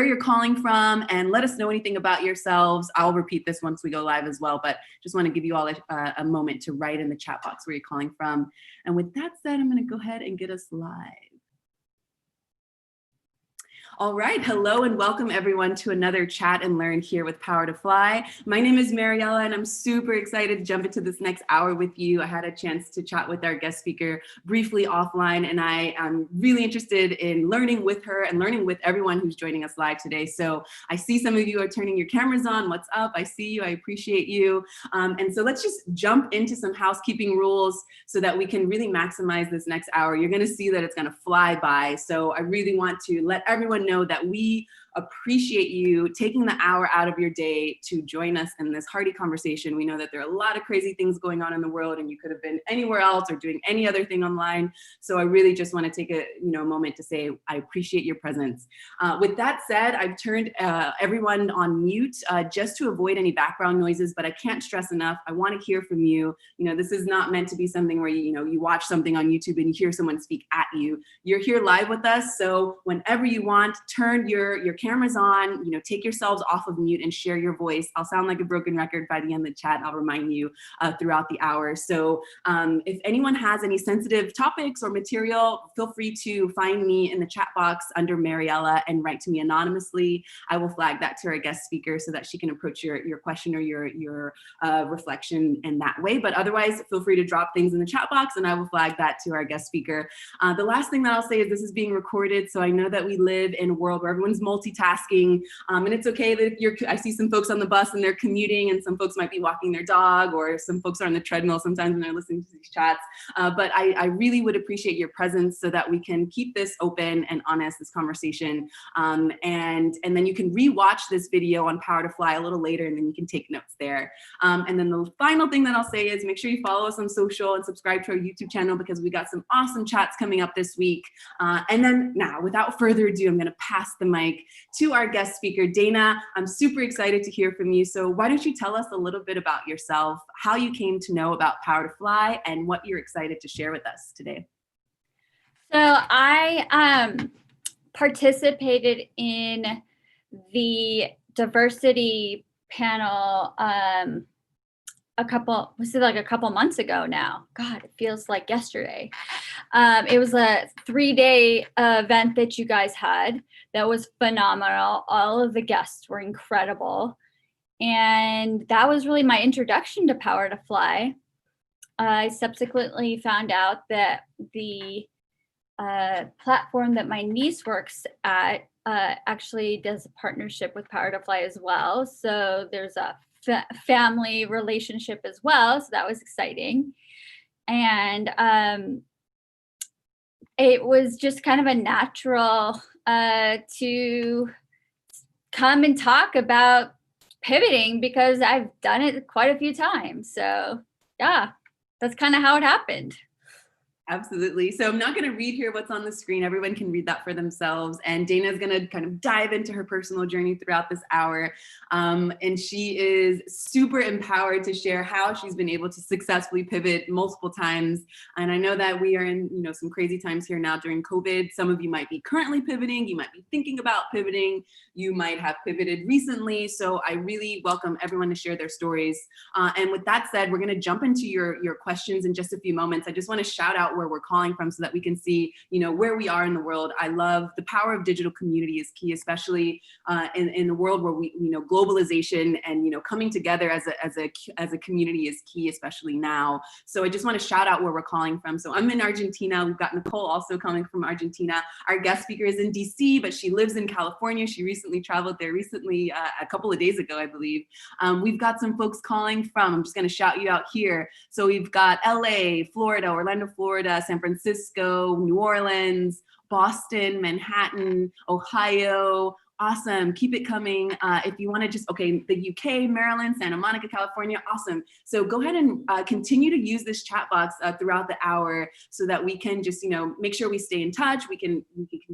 where you're calling from and let us know anything about yourselves. I'll repeat this once we go live as well, but just want to give you all a moment to write in the chat box where you're calling from. And with that said, I'm going to go ahead and get us live. All right, hello and welcome everyone to another Chat and Learn here with PowerToFly. My name is Mariella and I'm super excited to jump into this next hour with you. I had a chance to chat with our guest speaker briefly offline, and I am really interested in learning with her and learning with everyone who's joining us live today. So I see some of you are turning your cameras on. What's up? I see you, I appreciate you. And so let's just jump into some housekeeping rules so that we can really maximize this next hour. You're gonna see that it's gonna fly by. So I really want to let everyone know that we appreciate you taking the hour out of your day to join us in this hearty conversation. We know that there are a lot of crazy things going on in the world and you could have been anywhere else or doing any other thing online. So I really just want to take a moment to say I appreciate your presence. With that said, I've turned everyone on mute just to avoid any background noises, but I can't stress enough, I want to hear from you. This is not meant to be something where you watch something on YouTube and you hear someone speak at you. You're here live with us, so whenever you want, turn your cameras on, take yourselves off of mute and share your voice. I'll sound like a broken record by the end of the chat. I'll remind you throughout the hour. So if anyone has any sensitive topics or material, feel free to find me in the chat box under Mariella and write to me anonymously. I will flag that to our guest speaker so that she can approach your question or your reflection in that way. But otherwise, feel free to drop things in the chat box and I will flag that to our guest speaker. The last thing that I'll say is this is being recorded, so I know that we live in a world where everyone's multitasking, and it's okay that I see some folks on the bus and they're commuting, and some folks might be walking their dog, or some folks are on the treadmill sometimes when they're listening to these chats. But I really would appreciate your presence so that we can keep this open and honest, this conversation. And then you can rewatch this video on PowerToFly a little later, and then you can take notes there. And then the final thing that I'll say is make sure you follow us on social and subscribe to our YouTube channel, because we got some awesome chats coming up this week. And then now, without further ado, I'm going to pass the mic to our guest speaker, Dana. I'm super excited to hear from you. So why don't you tell us a little bit about yourself, how you came to know about PowerToFly, and what you're excited to share with us today. So I participated in the diversity panel a couple months ago now. God, it feels like yesterday. It was a 3-day event that you guys had that was phenomenal. All of the guests were incredible. And that was really my introduction to PowerToFly. I subsequently found out that the platform that my niece works at actually does a partnership with PowerToFly as well. So there's a family relationship as well. So that was exciting. And it was just kind of a natural to come and talk about pivoting, because I've done it quite a few times. So yeah, that's kind of how it happened. Absolutely. So I'm not going to read here what's on the screen. Everyone can read that for themselves. And Dana's going to kind of dive into her personal journey throughout this hour. And she is super empowered to share how she's been able to successfully pivot multiple times. And I know that we are in, some crazy times here now during COVID. Some of you might be currently pivoting. You might be thinking about pivoting. You might have pivoted recently. So I really welcome everyone to share their stories. And with that said, we're going to jump into your questions in just a few moments. I just want to shout out where we're calling from so that we can see, where we are in the world. I love the power of digital community is key, especially in a world where we, globalization and, coming together as a community is key, especially now. So I just want to shout out where we're calling from. So I'm in Argentina. We've got Nicole also coming from Argentina. Our guest speaker is in DC, but she lives in California. She recently traveled there a couple of days ago, I believe. We've got some folks calling from, I'm just going to shout you out here. So we've got LA, Florida, Orlando, Florida, San Francisco, New Orleans, Boston, Manhattan, Ohio. Awesome. Keep it coming. If you want to just, the UK, Maryland, Santa Monica, California. Awesome. So go ahead and continue to use this chat box throughout the hour so that we can just, make sure we stay in touch. We can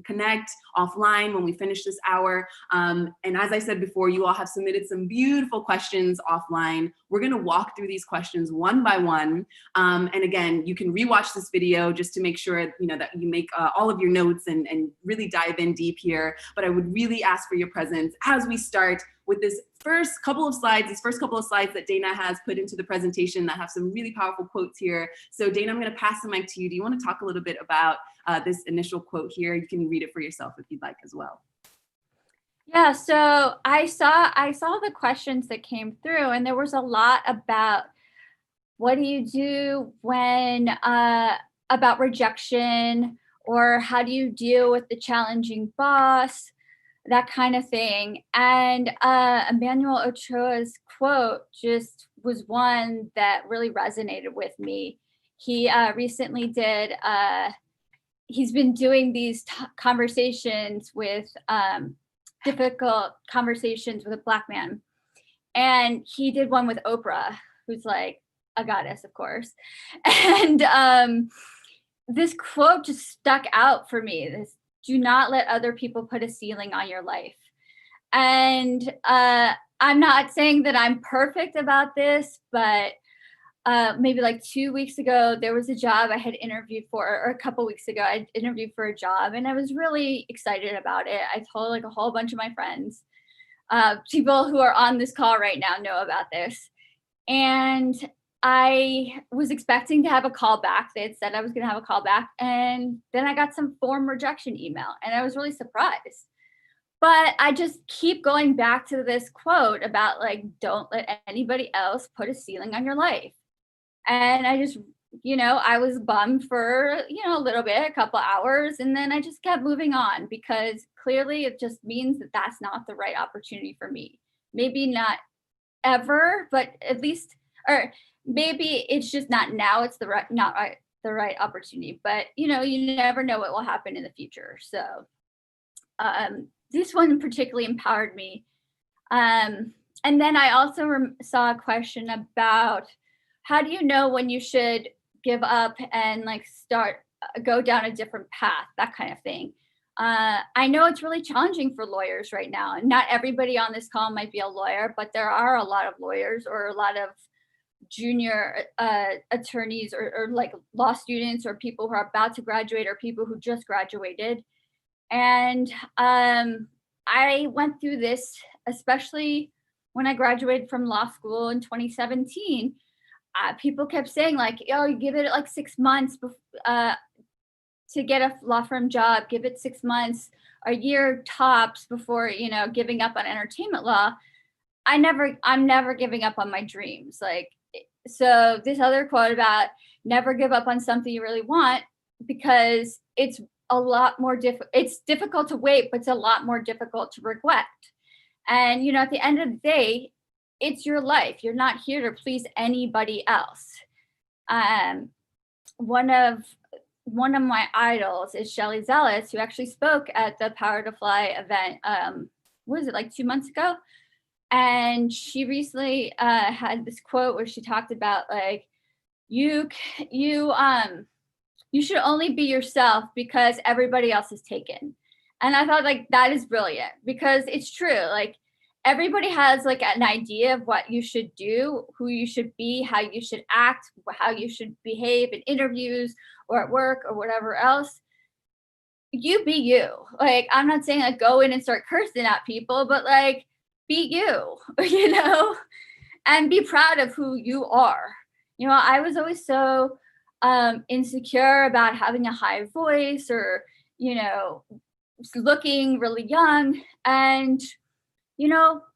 connect offline when we finish this hour. And as I said before, you all have submitted some beautiful questions offline. We're going to walk through these questions one by one. And again, you can rewatch this video just to make sure, that you make all of your notes and really dive in deep here. But I would really ask for your presence as we start with this first couple of slides that Dana has put into the presentation that have some really powerful quotes here. So Dana, I'm going to pass the mic to you. Do you want to talk a little bit about this initial quote here? You can read it for yourself if you'd like as well. Yeah, so I saw the questions that came through, and there was a lot about what do you do when about rejection, or how do you deal with the challenging boss, that kind of thing. And Emmanuel Ochoa's quote just was one that really resonated with me. He recently did, he's been doing these conversations with, difficult conversations with a Black man. And he did one with Oprah, who's like a goddess, of course. And this quote just stuck out for me. This, do not let other people put a ceiling on your life. And I'm not saying that I'm perfect about this, but maybe like 2 weeks ago, there was a job I had interviewed for, or a couple weeks ago, I interviewed for a job, and I was really excited about it. I told like a whole bunch of my friends. People who are on this call right now know about this. And I was expecting to have a call back. They had said I was going to have a call back. And then I got some form rejection email, and I was really surprised. But I just keep going back to this quote about like, don't let anybody else put a ceiling on your life. And I just, I was bummed for, a little bit, a couple hours. And then I just kept moving on, because clearly it just means that that's not the right opportunity for me. Maybe not ever, but at least, or maybe it's just not now. It's the right opportunity. But, you never know what will happen in the future. So this one particularly empowered me. And then I also saw a question about, how do you know when you should give up and like go down a different path, that kind of thing. I know it's really challenging for lawyers right now, and not everybody on this call might be a lawyer, but there are a lot of lawyers or a lot of junior attorneys or like law students, or people who are about to graduate, or people who just graduated. And I went through this, especially when I graduated from law school in 2017. People kept saying like, oh, you give it like 6 months to get a law firm job, give it 6 months, a year tops before, giving up on entertainment law. I'm never giving up on my dreams. Like, so this other quote about never give up on something you really want, because it's a lot more it's difficult to wait, but it's a lot more difficult to regret. And, at the end of the day, it's your life. You're not here to please anybody else. One of my idols is Shelley Zellis, who actually spoke at the PowerToFly event. What was it, like 2 months ago? And she recently had this quote where she talked about like, you should only be yourself because everybody else is taken. And I thought like that is brilliant, because it's true. Like, everybody has like an idea of what you should do, who you should be, how you should act, how you should behave in interviews or at work or whatever else. You be you. Like, I'm not saying like go in and start cursing at people, but like be you, and be proud of who you are. I was always so insecure about having a high voice, or, looking really young. And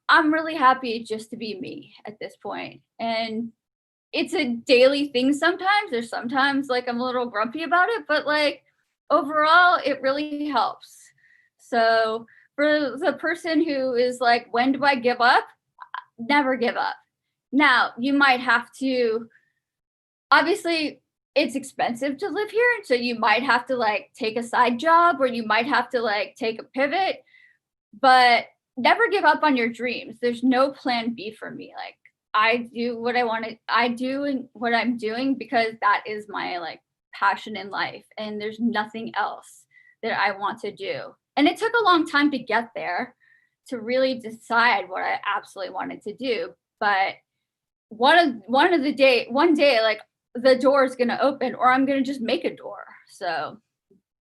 I'm really happy just to be me at this point. And it's a daily thing sometimes. There's sometimes like I'm a little grumpy about it, but like overall, it really helps. So for the person who is like, when do I give up? Never give up. Now, you might have to, obviously, it's expensive to live here. So you might have to like take a side job, or you might have to like take a pivot, but never give up on your dreams. There's no plan B for me. Like, I do what I want to, I do and what I'm doing because that is my like passion in life. And there's nothing else that I want to do. And it took a long time to get there, to really decide what I absolutely wanted to do. But one day, like the door is going to open, or I'm going to just make a door. So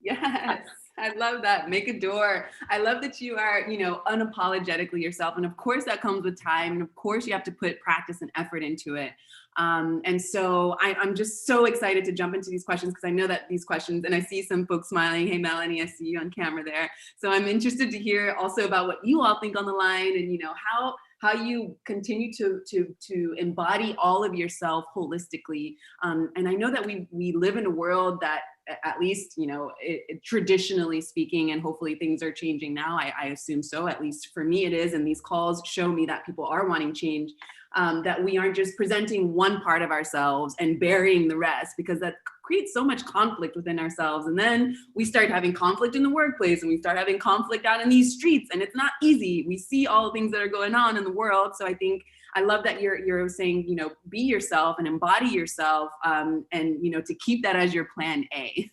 yes. I love that. Make a door. I love that you are, unapologetically yourself. And of course, that comes with time. And of course, you have to put practice and effort into it. And so I'm just so excited to jump into these questions because I know that these questions, and I see some folks smiling. Hey, Melanie, I see you on camera there. So I'm interested to hear also about what you all think on the line and, how you continue to embody all of yourself holistically. And I know that we live in a world that, at least, traditionally speaking, and hopefully things are changing now. I assume so, at least for me it is. And these calls show me that people are wanting change, that we aren't just presenting one part of ourselves and burying the rest, because that creates so much conflict within ourselves. And then we start having conflict in the workplace, and we start having conflict out in these streets, and it's not easy. We see all the things that are going on in the world. So I think I love that you're saying, be yourself and embody yourself, and, to keep that as your plan A.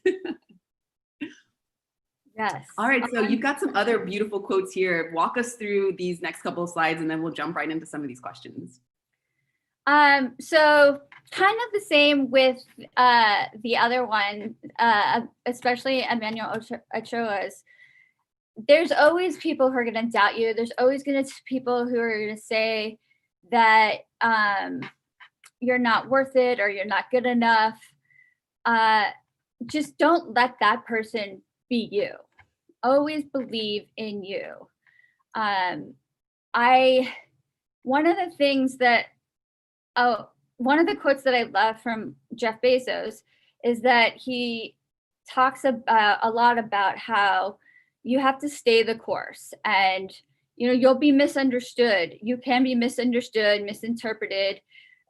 Yes. All right, so you've got some other beautiful quotes here. Walk us through these next couple of slides, and then we'll jump right into some of these questions. So kind of the same with the other one, especially Emmanuel Ochoa's. There's always people who are going to doubt you. There's always going to be people who are going to say that you're not worth it or you're not good enough. Just don't let that person be you. Always believe in you. One of the quotes that I love from Jeff Bezos is that he talks about a lot about how you have to stay the course, and you'll be misunderstood. You can be misunderstood, misinterpreted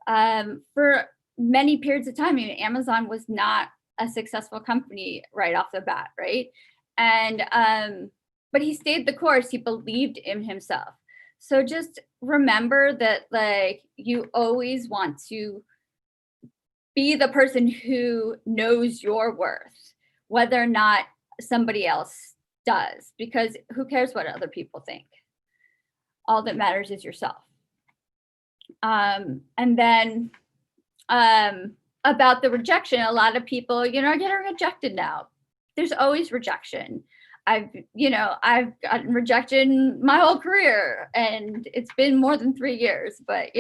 for many periods of time. Amazon was not a successful company right off the bat, right? And but he stayed the course. He believed in himself. So just remember that, you always want to be the person who knows your worth, whether or not somebody else does, because who cares what other people think? All that matters is yourself. And then about the rejection, a lot of people, are getting rejected now. There's always rejection. I've gotten rejected my whole career, and it's been more than 3 years, but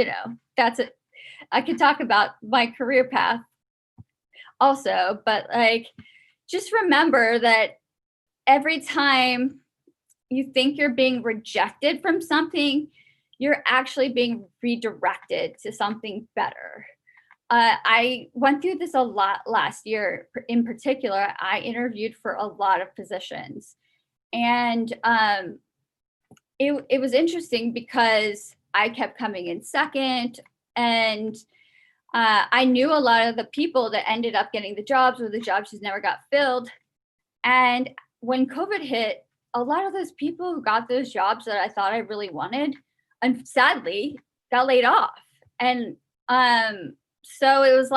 that's it. I could talk about my career path also, but just remember that every time you think you're being rejected from something, you're actually being redirected to something better. I went through this a lot last year. In particular, I interviewed for a lot of positions, and it was interesting because I kept coming in second, and I knew a lot of the people that ended up getting the jobs, or the jobs just never got filled. And when COVID hit, a lot of those people who got those jobs that I thought I really wanted, and sadly got laid off. And so it was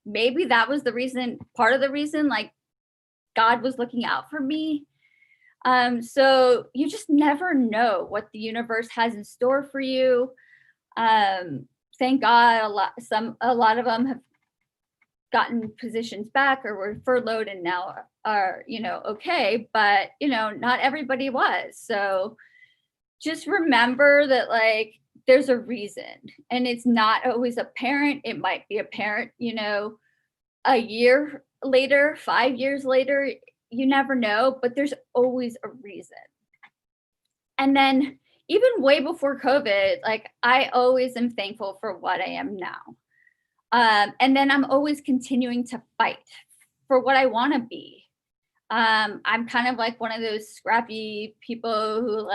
maybe that was the reason, part of the reason, God was looking out for me. So you just never know what the universe has in store for you. Thank God a lot of them have gotten positions back or were furloughed and now are, okay, but not everybody was. So just remember that there's a reason, and it's not always apparent. It might be apparent, a year later, 5 years later, you never know, but there's always a reason. And then even way before COVID, I always am thankful for what I am now. And then I'm always continuing to fight for what I want to be. I'm kind of one of those scrappy people who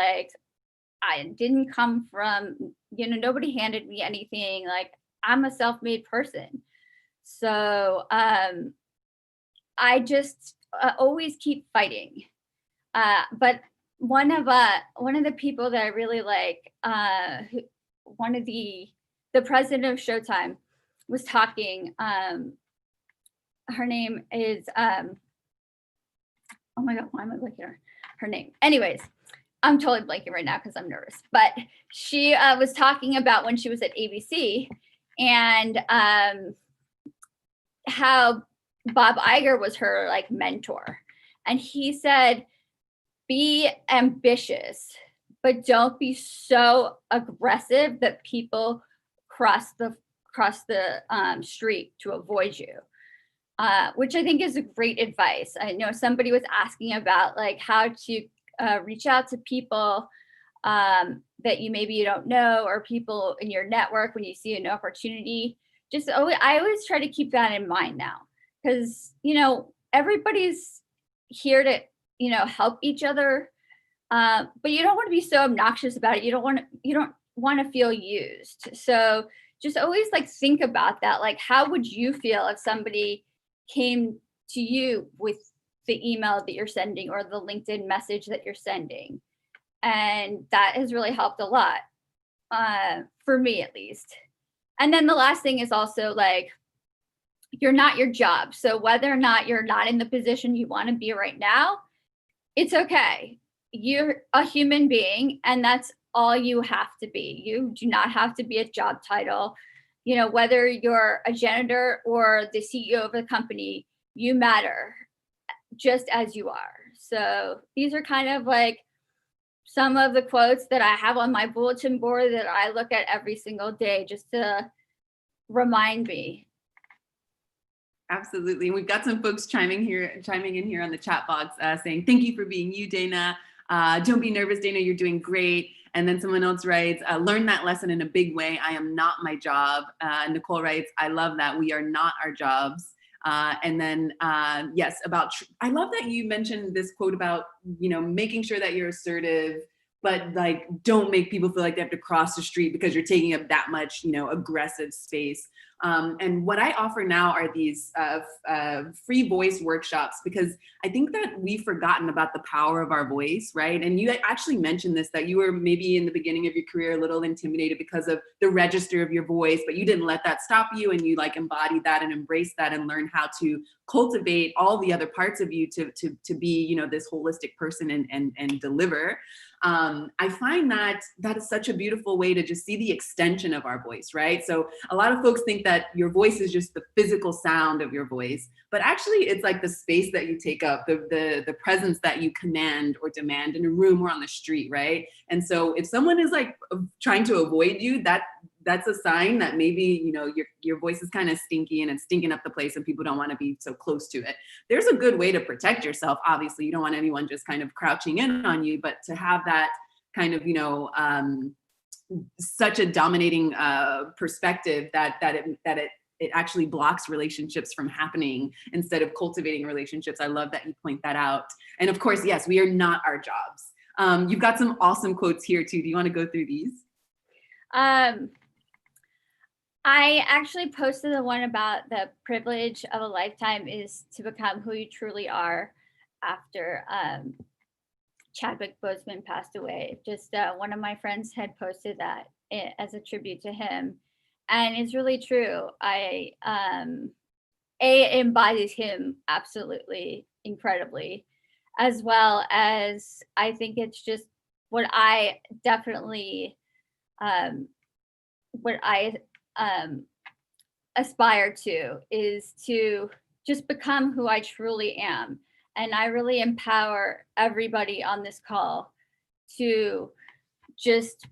I didn't come from, nobody handed me anything. I'm a self-made person. So I just always keep fighting. But one of the people that I really like, the president of Showtime was talking. Her name is, oh my God, why am I blanking her name? Anyways, I'm totally blanking right now because I'm nervous. But she was talking about when she was at ABC and how Bob Iger was her mentor. And he said be ambitious, but don't be so aggressive that people cross the street to avoid you. Which I think is a great advice. I know somebody was asking about like how to reach out to people that you don't know, or people in your network when you see an opportunity. I always try to keep that in mind now, because everybody's here to help each other, but you don't want to be so obnoxious about it. You don't want to feel used. So just always like think about that. Like, how would you feel if somebody came to you with the email that you're sending or the LinkedIn message that you're sending? And that has really helped a lot, for me at least. And then the last thing is also like, you're not your job. So whether or not you're not in the position you want to be right now, it's okay. You're a human being, and that's all you have to be. You do not have to be a job title. Whether you're a janitor or the CEO of the company, you matter just as you are. So these are kind of like some of the quotes that I have on my bulletin board that I look at every single day just to remind me. Absolutely. And we've got some folks chiming in here on the chat box saying, thank you for being you, Dana. Don't be nervous, Dana, you're doing great. And then someone else writes, learn that lesson in a big way. I am not my job. Nicole writes, I love that. We are not our jobs. And then, yes, I love that you mentioned this quote about, making sure that you're assertive, but like, don't make people feel like they have to cross the street because you're taking up that much, aggressive space. And what I offer now are these free voice workshops, because I think that we've forgotten about the power of our voice, right? And you actually mentioned this, that you were maybe in the beginning of your career a little intimidated because of the register of your voice, but you didn't let that stop you, and you like embodied that and embraced that and learned how to cultivate all the other parts of you to be, this holistic person and deliver. I find that is such a beautiful way to just see the extension of our voice, right? So a lot of folks think that your voice is just the physical sound of your voice, but actually it's like the space that you take up, the presence that you command or demand in a room or on the street, right? And so if someone is like trying to avoid you, that's a sign that maybe, your voice is kind of stinky and it's stinking up the place and people don't want to be so close to it. There's a good way to protect yourself. Obviously, you don't want anyone just kind of crouching in on you, but to have that kind of, such a dominating perspective that it actually blocks relationships from happening instead of cultivating relationships. I love that you point that out. And of course, yes, we are not our jobs. You've got some awesome quotes here too. Do you want to go through these? I actually posted the one about the privilege of a lifetime is to become who you truly are after Chadwick Boseman passed away. Just one of my friends had posted that as a tribute to him. And it's really true. It embodies him absolutely incredibly, as well as I think it's just what I definitely aspire to is to just become who I truly am. And I really empower everybody on this call to just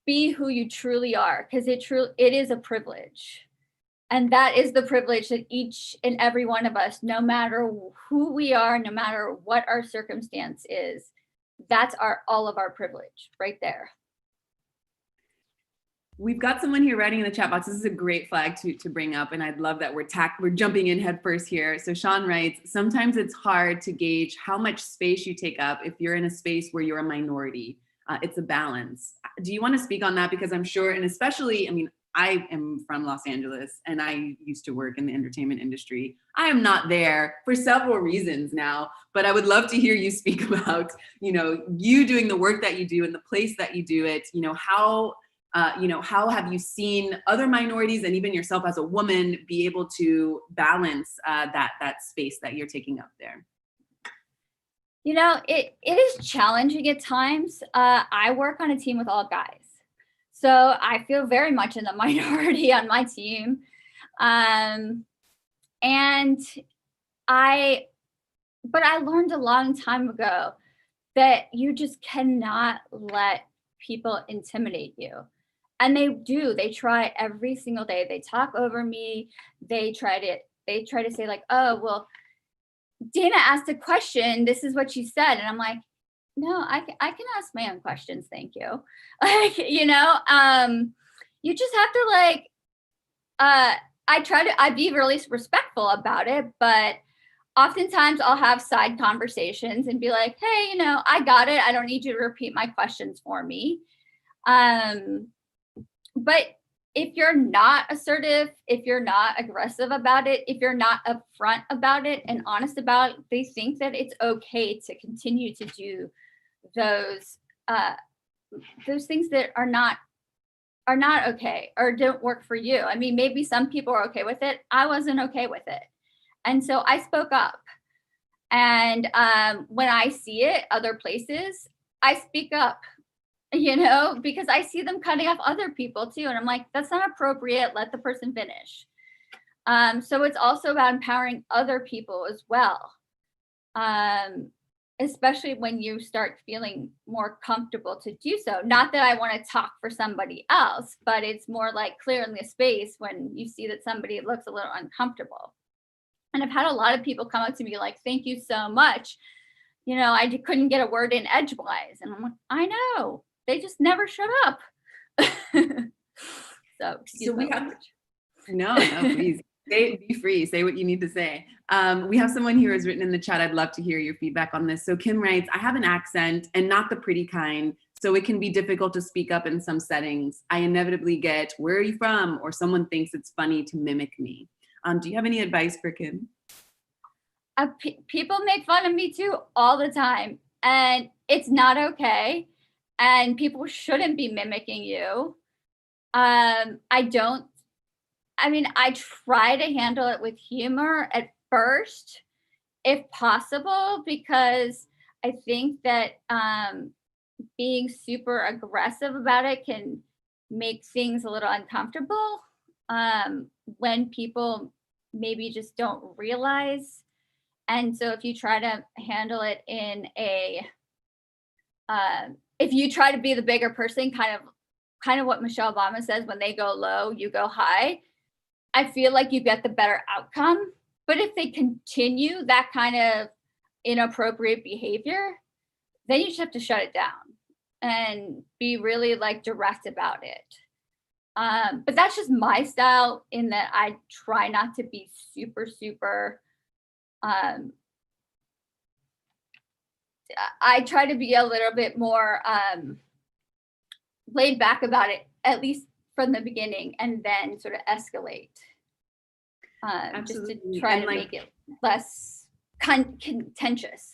be who you truly are, because it is a privilege. And that is the privilege that each and every one of us, no matter who we are, no matter what our circumstance is, that's all of our privilege right there. We've got someone here writing in the chat box. This is a great flag to bring up, and I'd love that we're jumping in head first here. So Sean writes, sometimes it's hard to gauge how much space you take up if you're in a space where you're a minority. It's a balance. Do you want to speak on that? Because I'm sure, and especially, I am from Los Angeles and I used to work in the entertainment industry. I am not there for several reasons now, but I would love to hear you speak about, you doing the work that you do and the place that you do it, how have you seen other minorities and even yourself as a woman be able to balance that space that you're taking up there? It is challenging at times. I work on a team with all guys, so I feel very much in the minority on my team. But I learned a long time ago that you just cannot let people intimidate you. And they try every single day. They talk over me. They try to say like, oh, well, Dana asked a question. This is what she said. And I'm like, no, I can ask my own questions. Thank you. Like, you just have to like, I be really respectful about it, but oftentimes I'll have side conversations and be like, hey, I got it. I don't need you to repeat my questions for me. But if you're not assertive, if you're not aggressive about it, if you're not upfront about it and honest about it, they think that it's okay to continue to do those things that are not okay or don't work for you. I mean, maybe some people are okay with it. I wasn't okay with it. And so I spoke up. And when I see it other places, I speak up, because I see them cutting off other people too. And I'm like, that's not appropriate. Let the person finish. So it's also about empowering other people as well. Especially when you start feeling more comfortable to do so. Not that I want to talk for somebody else, but it's more like clearing the space when you see that somebody looks a little uncomfortable. And I've had a lot of people come up to me like, thank you so much. I couldn't get a word in edgewise. And I'm like, I know. They just never shut up. So we have no, please. Be free. Say what you need to say. We have someone here who's written in the chat. I'd love to hear your feedback on this. So Kim writes, I have an accent and not the pretty kind, so it can be difficult to speak up in some settings. I inevitably get, where are you from? Or someone thinks it's funny to mimic me. Do you have any advice for Kim? People make fun of me too all the time, and it's not okay. And people shouldn't be mimicking you. I try to handle it with humor at first, if possible, because I think that being super aggressive about it can make things a little uncomfortable when people maybe just don't realize. And so if you try to handle it in if you try to be the bigger person, kind of what Michelle Obama says, when they go low, you go high, I feel like you get the better outcome. But if they continue that kind of inappropriate behavior, then you just have to shut it down and be really like direct about it. But that's just my style, in that I try not to be super, super, I try to be a little bit more laid back about it, at least from the beginning, and then sort of escalate. Just to try to make it less contentious.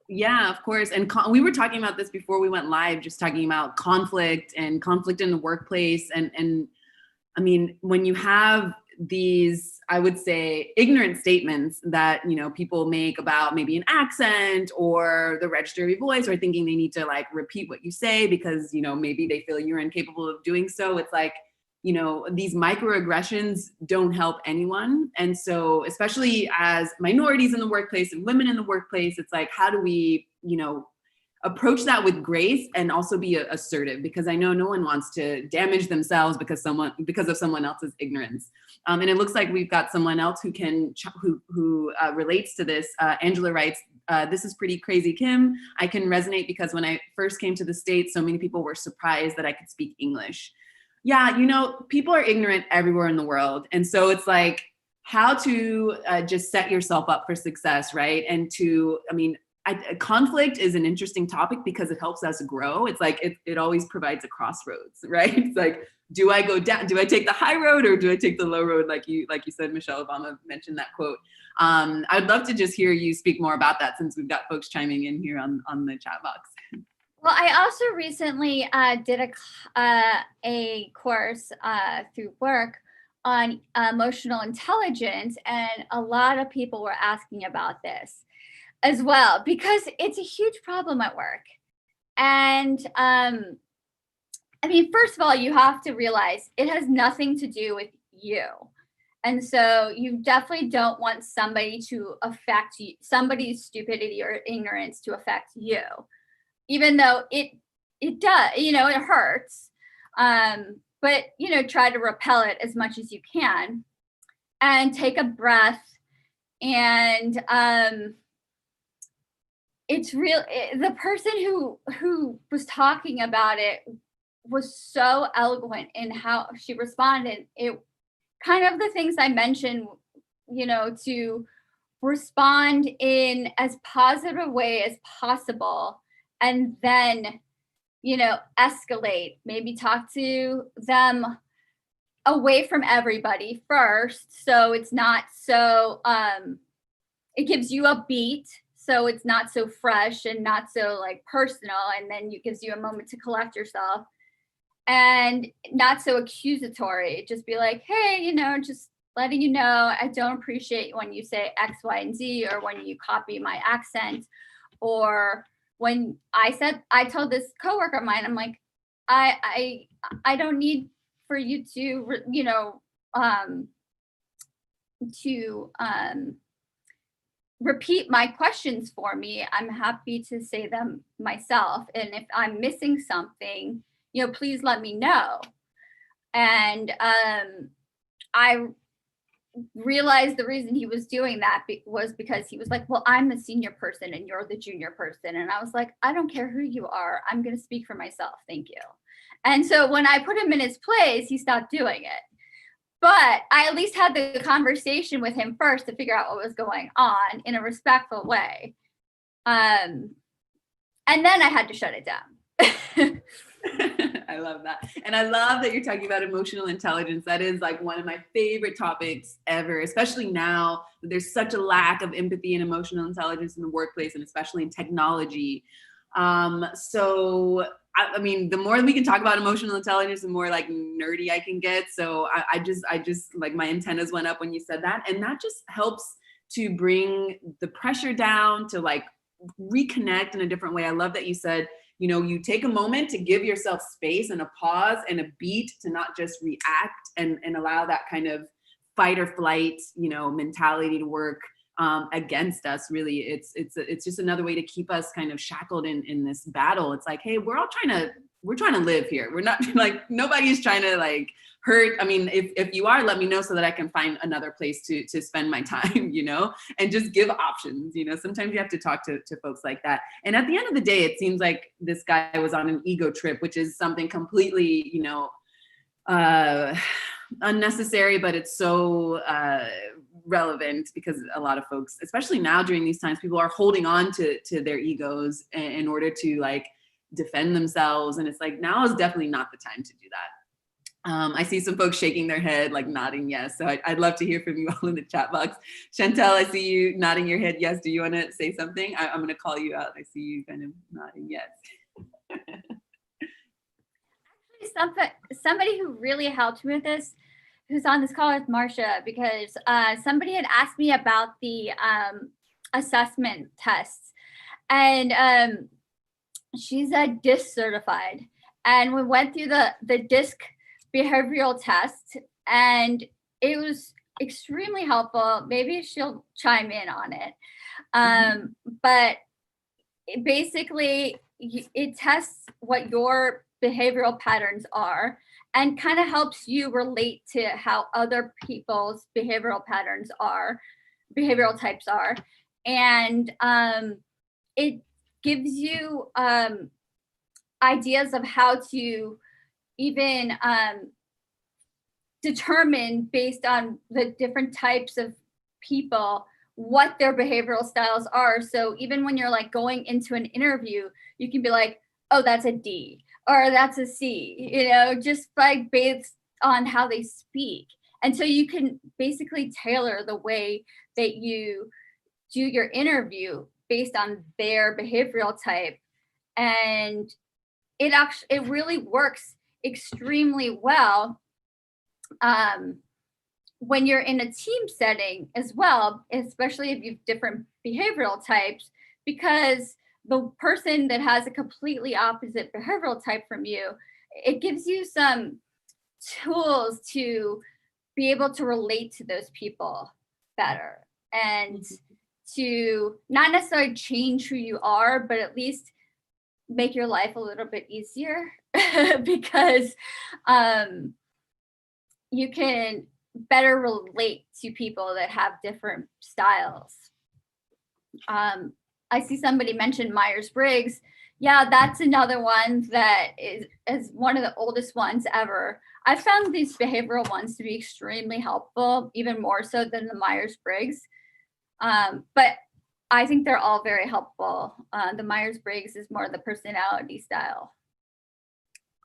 Yeah, of course. And we were talking about this before we went live, just talking about conflict in the workplace. And I mean, when you have these, I would say, ignorant statements that, people make about maybe an accent or the register of your voice, or thinking they need to like repeat what you say because, maybe they feel you're incapable of doing so. It's like, these microaggressions don't help anyone. And so, especially as minorities in the workplace and women in the workplace, it's like, how do we, approach that with grace and also be assertive? Because I know no one wants to damage themselves because of someone else's ignorance. And it looks like we've got someone else who relates to this. Angela writes, this is pretty crazy, Kim. I can resonate because when I first came to the States, so many people were surprised that I could speak English. Yeah, people are ignorant everywhere in the world. And so it's like how to just set yourself up for success, right? And conflict is an interesting topic because it helps us grow. It's like it always provides a crossroads, right? It's like, do I go down? Do I take the high road or do I take the low road? Like you said, Michelle Obama mentioned that quote. I'd love to just hear you speak more about that, since we've got folks chiming in here on the chat box. Well, I also recently did a course through work on emotional intelligence, and a lot of people were asking about this as well, because it's a huge problem at work. And first of all, you have to realize it has nothing to do with you. And so you definitely don't want somebody's stupidity or ignorance to affect you. even though it does, it hurts. But, try to repel it as much as you can and take a breath. And it's real. The person who was talking about it was so eloquent in how she responded. It kind of the things I mentioned, to respond in as positive a way as possible, and then, escalate, maybe talk to them away from everybody first. So it's not so, it gives you a beat. So it's not so fresh and not so like personal. And then it gives you a moment to collect yourself and not so accusatory. Just be like, hey, just letting you know, I don't appreciate when you say X, Y, and Z, or when you copy my accent, or when I told this coworker of mine, I'm like, I don't need for you to, repeat my questions for me. I'm happy to say them myself. And if I'm missing something, please let me know. And I realized the reason he was doing that was because he was like, well, I'm the senior person and you're the junior person. And I was like, I don't care who you are. I'm going to speak for myself. Thank you. And so when I put him in his place, he stopped doing it. But I at least had the conversation with him first to figure out what was going on in a respectful way. And then I had to shut it down. I love that. And I love that you're talking about emotional intelligence. That is like one of my favorite topics ever, especially now that there's such a lack of empathy and emotional intelligence in the workplace, and especially in technology. So I mean, the more we can talk about emotional intelligence, the more like nerdy I can get. So I just like my antennas went up when you said that. And that just helps to bring the pressure down, to like reconnect in a different way. I love that you said, you take a moment to give yourself space and a pause and a beat to not just react and allow that kind of fight or flight, mentality to work against us. Really, it's just another way to keep us kind of shackled in this battle. It's like, hey, we're trying to live here. We're not like, nobody's trying to like hurt. I mean, if you are, let me know so that I can find another place to spend my time, and just give options. Sometimes you have to talk to folks like that. And at the end of the day, it seems like this guy was on an ego trip, which is something completely, unnecessary, but it's so relevant because a lot of folks, especially now during these times, people are holding on to their egos in order to like defend themselves. And it's like, now is definitely not the time to do that. I see some folks shaking their head, like nodding yes. So I'd love to hear from you all in the chat box. Chantel, I see you nodding your head yes. Do you want to say something? I'm going to call you out. I see you kind of nodding yes. Somebody who really helped me with this, who's on this call, with Marcia, because somebody had asked me about the assessment tests, and she's a DISC certified, and we went through the DISC behavioral test, and it was extremely helpful. Maybe she'll chime in on it. But basically, it tests what your behavioral patterns are and kind of helps you relate to how other people's behavioral patterns are, behavioral types are. And it gives you ideas of how to even determine, based on the different types of people, what their behavioral styles are. So even when you're like going into an interview, you can be like, oh, that's a D, or that's a C, just like based on how they speak. And so you can basically tailor the way that you do your interview based on their behavioral type. And it really works extremely well when you're in a team setting as well, especially if you have different behavioral types, because the person that has a completely opposite behavioral type from you, it gives you some tools to be able to relate to those people better, and to not necessarily change who you are, but at least make your life a little bit easier because you can better relate to people that have different styles. I see somebody mention Myers-Briggs. Yeah, that's another one that is one of the oldest ones ever. I found these behavioral ones to be extremely helpful, even more so than the Myers-Briggs. But I think they're all very helpful. The Myers-Briggs is more the personality style.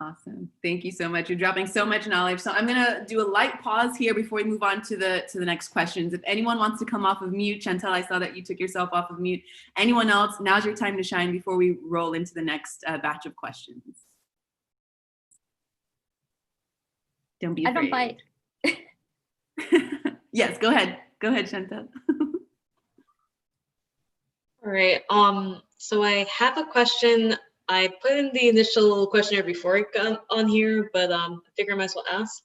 Awesome. Thank you so much. You're dropping so much knowledge. So I'm going to do a light pause here before we move on to the next questions. If anyone wants to come off of mute, Chantel, I saw that you took yourself off of mute. Anyone else, now's your time to shine before we roll into the next batch of questions. Don't be afraid. I don't bite. Yes, go ahead. Go ahead, Chantel. All right. So I have a question. I put in the initial questionnaire before it got on here, but I figure I might as well ask.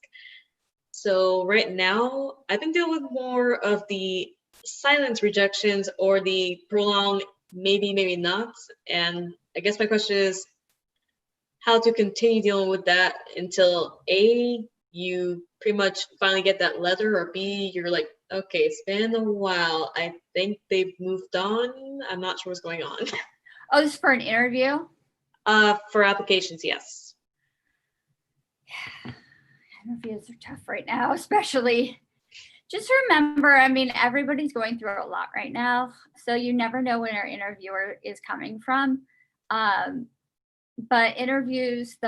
So right now, I've been dealing with more of the silence rejections or the prolonged maybe, maybe not. And I guess my question is how to continue dealing with that until A, you pretty much finally get that letter, or B, you're like, okay, it's been a while. I think they've moved on. I'm not sure what's going on. Oh, this is for an interview? For applications, yes. Interviews are tough right now, especially. Just remember, I mean, everybody's going through a lot right now, so you never know when our interviewer is coming from. But interviews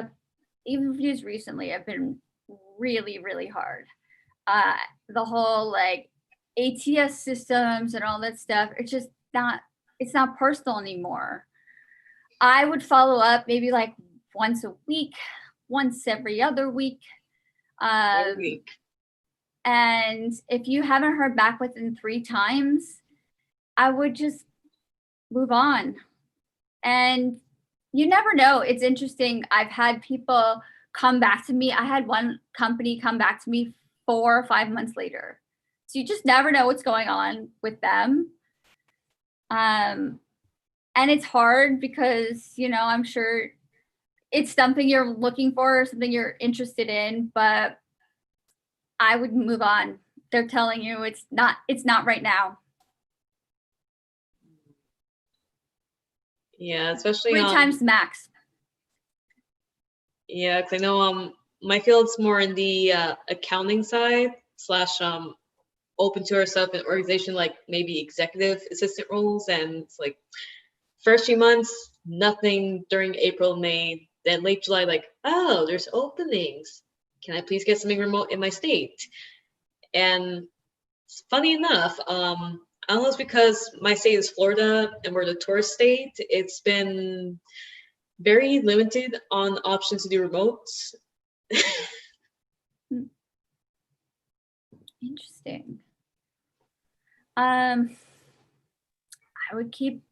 recently have been really, really hard. The whole like ATS systems and all that stuff, it's not personal anymore. I would follow up maybe like once a week, once every other week. And if you haven't heard back within 3 times, I would just move on. And you never know. It's interesting. I've had people come back to me. I had one company come back to me 4 or 5 months later. So you just never know what's going on with them. And it's hard because, you know, I'm sure it's something you're looking for, something you're interested in, but I would move on. They're telling you it's not right now. Yeah, especially 3 times max. Yeah, because I know my field's more in the accounting side / open to ourselves in organization, like maybe executive assistant roles, and it's like first few months, nothing during April, May, then late July, like, oh, there's openings. Can I please get something remote in my state? And funny enough, I don't know, it's because my state is Florida and we're the tourist state. It's been very limited on options to do remotes. Interesting. I would keep.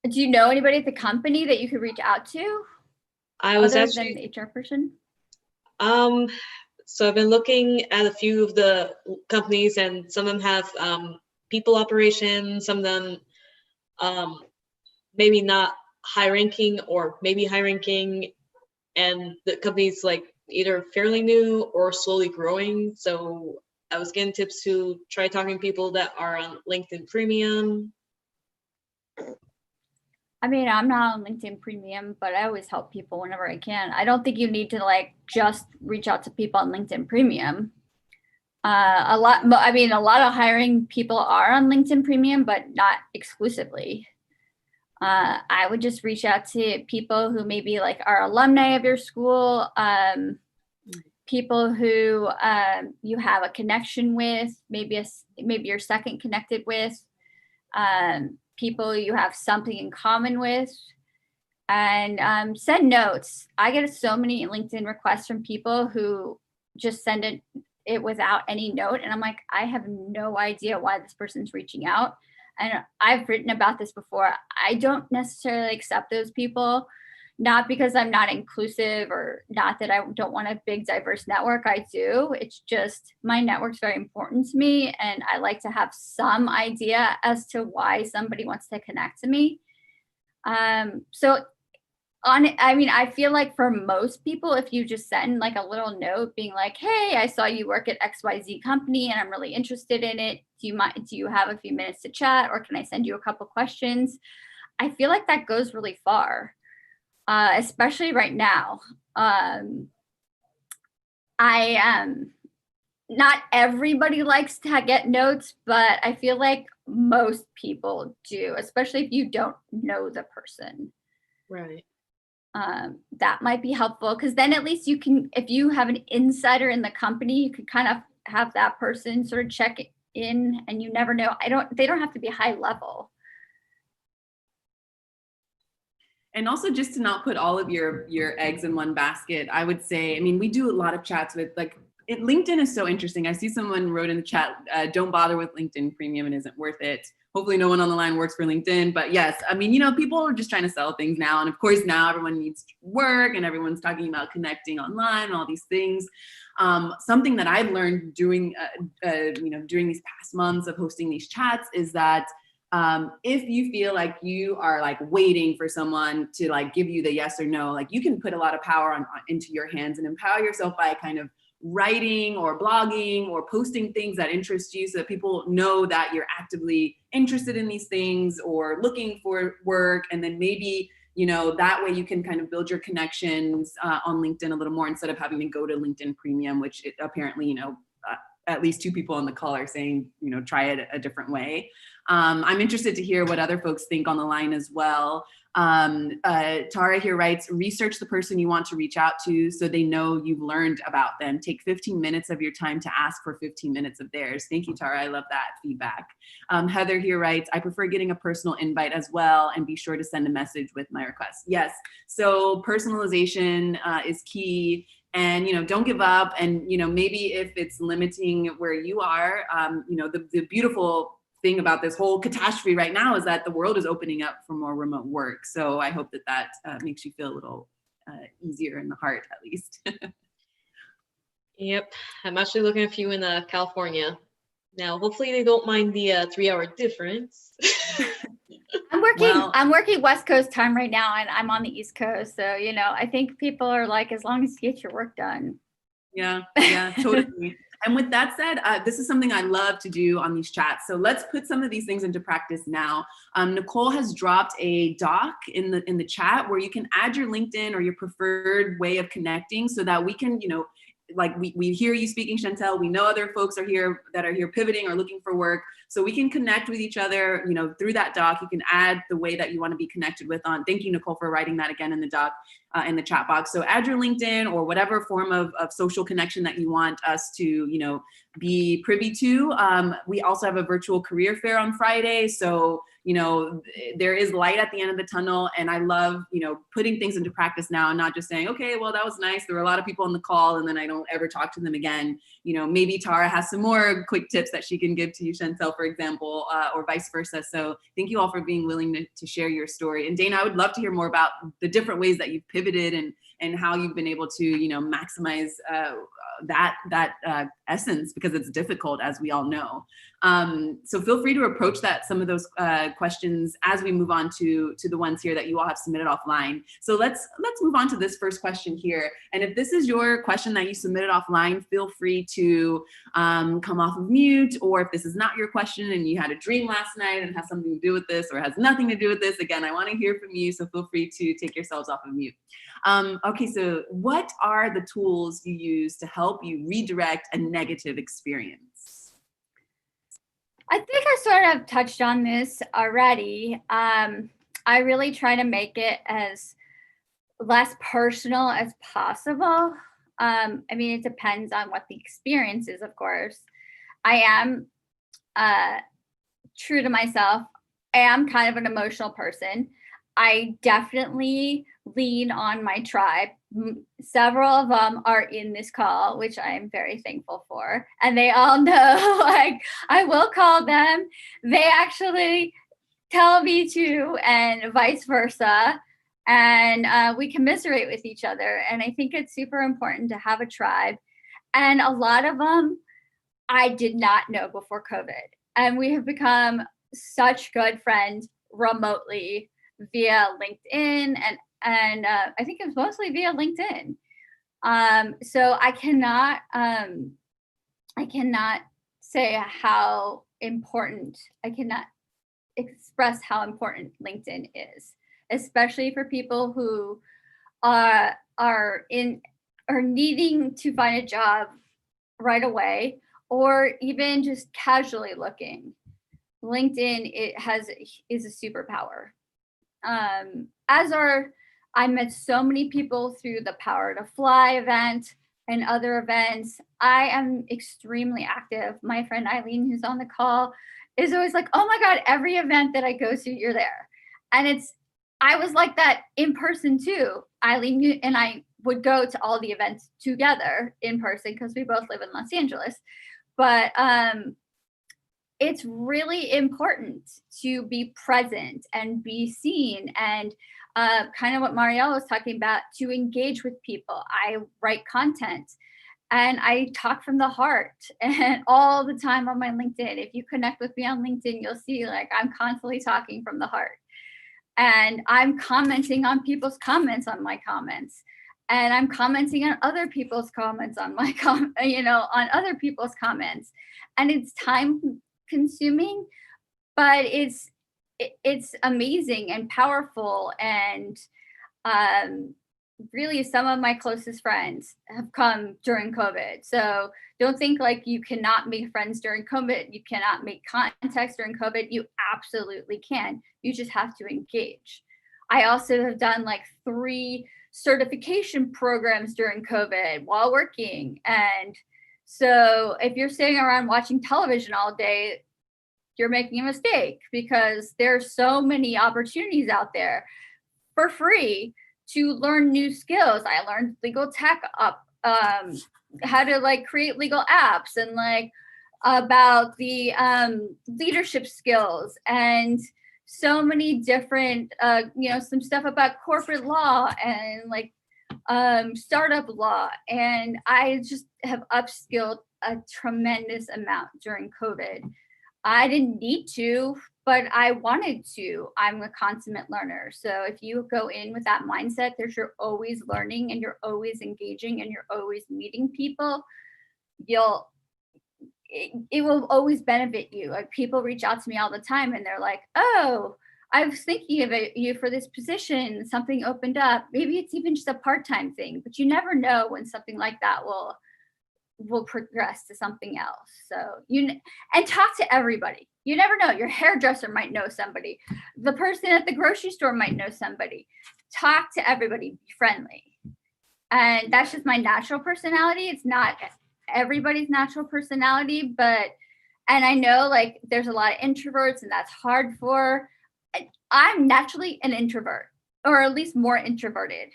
Do you know anybody at the company that you could reach out to? I was other actually than the HR person. So I've been looking at a few of the companies, and some of them have people operations. Some of them maybe not high ranking or maybe high ranking, and the company's like either fairly new or slowly growing. So I was getting tips to try talking to people that are on LinkedIn Premium. I mean, I'm not on LinkedIn Premium, but I always help people whenever I can. I don't think you need to like just reach out to people on LinkedIn Premium. A lot of hiring people are on LinkedIn Premium, but not exclusively. I would just reach out to people who maybe like are alumni of your school, people who you have a connection with, maybe you're second connected with, people you have something in common with, and send notes. I get so many LinkedIn requests from people who just send it without any note, and I'm like, I have no idea why this person's reaching out. And I've written about this before. I don't necessarily accept those people, not because I'm not inclusive or not that I don't want a big diverse network. I do. It's just my network's very important to me, and I like to have some idea as to why somebody wants to connect to me. So I feel like for most people, if you just send like a little note being like, hey, I saw you work at XYZ company and I'm really interested in it. Do you have a few minutes to chat, or can I send you a couple questions? I feel like that goes really far, especially right now. Not everybody likes to get notes, but I feel like most people do, especially if you don't know the person. Right. That might be helpful, because then at least you can, if you have an insider in the company, you can kind of have that person sort of check in, and you never know. They don't have to be high level. And also, just to not put all of your eggs in one basket, I would say, I mean, we do a lot of chats with LinkedIn is so interesting. I see someone wrote in the chat, don't bother with LinkedIn Premium, it isn't worth it. Hopefully no one on the line works for LinkedIn, but yes, I mean, people are just trying to sell things now. And of course now everyone needs work and everyone's talking about connecting online and all these things. Something that I've learned during these past months of hosting these chats is that if you feel like you are like waiting for someone to like give you the yes or no, like you can put a lot of power into your hands and empower yourself by kind of writing or blogging or posting things that interest you so that people know that you're actively interested in these things or looking for work. And then maybe, that way you can kind of build your connections on LinkedIn a little more instead of having to go to LinkedIn Premium, which apparently, at least 2 people on the call are saying, try it a different way. I'm interested to hear what other folks think on the line as well. Tara here writes, research the person you want to reach out to so they know you've learned about them. Take 15 minutes of your time to ask for 15 minutes of theirs. Thank you, Tara. I love that feedback. Heather here writes, I prefer getting a personal invite as well, and be sure to send a message with my request. Yes, so personalization is key. And, don't give up. And, maybe if it's limiting where you are, the beautiful thing about this whole catastrophe right now is that the world is opening up for more remote work. So I hope that makes you feel a little easier in the heart, at least. Yep. I'm actually looking at a few in California. Now, hopefully they don't mind the 3-hour difference. I'm working West Coast time right now, and I'm on the East Coast. So, I think people are like, as long as you get your work done. Yeah, totally. And with that said, this is something I love to do on these chats. So let's put some of these things into practice now. Nicole has dropped a doc in the chat where you can add your LinkedIn or your preferred way of connecting so that we can, like we hear you speaking, Chantel. We know other folks are here pivoting or looking for work. So we can connect with each other, through that doc. You can add the way that you want to be connected with on. Thank you, Nicole, for writing that again in the doc, in the chat box. So add your LinkedIn or whatever form of social connection that you want us to, be privy to. We also have a virtual career fair on Friday. So, there is light at the end of the tunnel. And I love, putting things into practice now and not just saying, okay, well, that was nice. There were a lot of people on the call and then I don't ever talk to them again. Maybe Tara has some more quick tips that she can give to you, Chantel, for example, or vice versa. So thank you all for being willing to share your story. And Dana, I would love to hear more about the different ways that you've pivoted and how you've been able to, maximize that essence, because it's difficult, as we all know. So feel free to approach some of those questions as we move on to the ones here that you all have submitted offline. So let's move on to this first question here. And if this is your question that you submitted offline, feel free to come off of mute, or if this is not your question and you had a dream last night and has something to do with this or has nothing to do with this, again, I want to hear from you. So feel free to take yourselves off of mute. Okay, so what are the tools you use to help you redirect a negative experience? I think I sort of touched on this already. I really try to make it as less personal as possible. It depends on what the experience is, of course. I am true to myself. I am kind of an emotional person. I definitely lean on my tribe. Several of them are in this call, which I am very thankful for. And they all know, like, I will call them. They actually tell me to, and vice versa. And we commiserate with each other. And I think it's super important to have a tribe. And a lot of them I did not know before COVID. And we have become such good friends remotely via LinkedIn and and I think it was mostly via LinkedIn. So I cannot say how important, I cannot express how important LinkedIn is, especially for people who are needing to find a job right away, or even just casually looking. LinkedIn is a superpower. I met so many people through the PowerToFly event and other events. I am extremely active. My friend Eileen, who's on the call, is always like, oh my God, every event that I go to, you're there. And I was like that in person too. Eileen and I would go to all the events together in person because we both live in Los Angeles. But it's really important to be present and be seen, and kind of what Mariella was talking about, to engage with people. I write content and I talk from the heart and all the time on my LinkedIn. If you connect with me on LinkedIn, you'll see like I'm constantly talking from the heart. And I'm commenting on people's comments on my comments. And I'm commenting on other people's comments on my on other people's comments. And it's time consuming, but it's amazing and powerful. And really, some of my closest friends have come during COVID. So don't think like you cannot make friends during COVID. You cannot make contacts during COVID. You absolutely can. You just have to engage. I also have done like 3 certification programs during COVID while working. And so if you're sitting around watching television all day, you're making a mistake, because there's so many opportunities out there for free to learn new skills. I learned legal tech how to like create legal apps, and like about the leadership skills, and so many different some stuff about corporate law and like startup law. And I just have upskilled a tremendous amount during COVID. I didn't need to, but I wanted to. I'm a consummate learner. So if you go in with that mindset that you're always learning and you're always engaging and you're always meeting people, it will always benefit you. Like, people reach out to me all the time and they're like, oh, I was thinking of you for this position, something opened up. Maybe it's even just a part-time thing, but you never know when something like that will progress to something else. So and talk to everybody. You never know. Your hairdresser might know somebody. The person at the grocery store might know somebody. Talk to everybody. Be friendly. And that's just my natural personality. It's not everybody's natural personality, and I know like there's a lot of introverts and that's hard for. I'm naturally an introvert, or at least more introverted.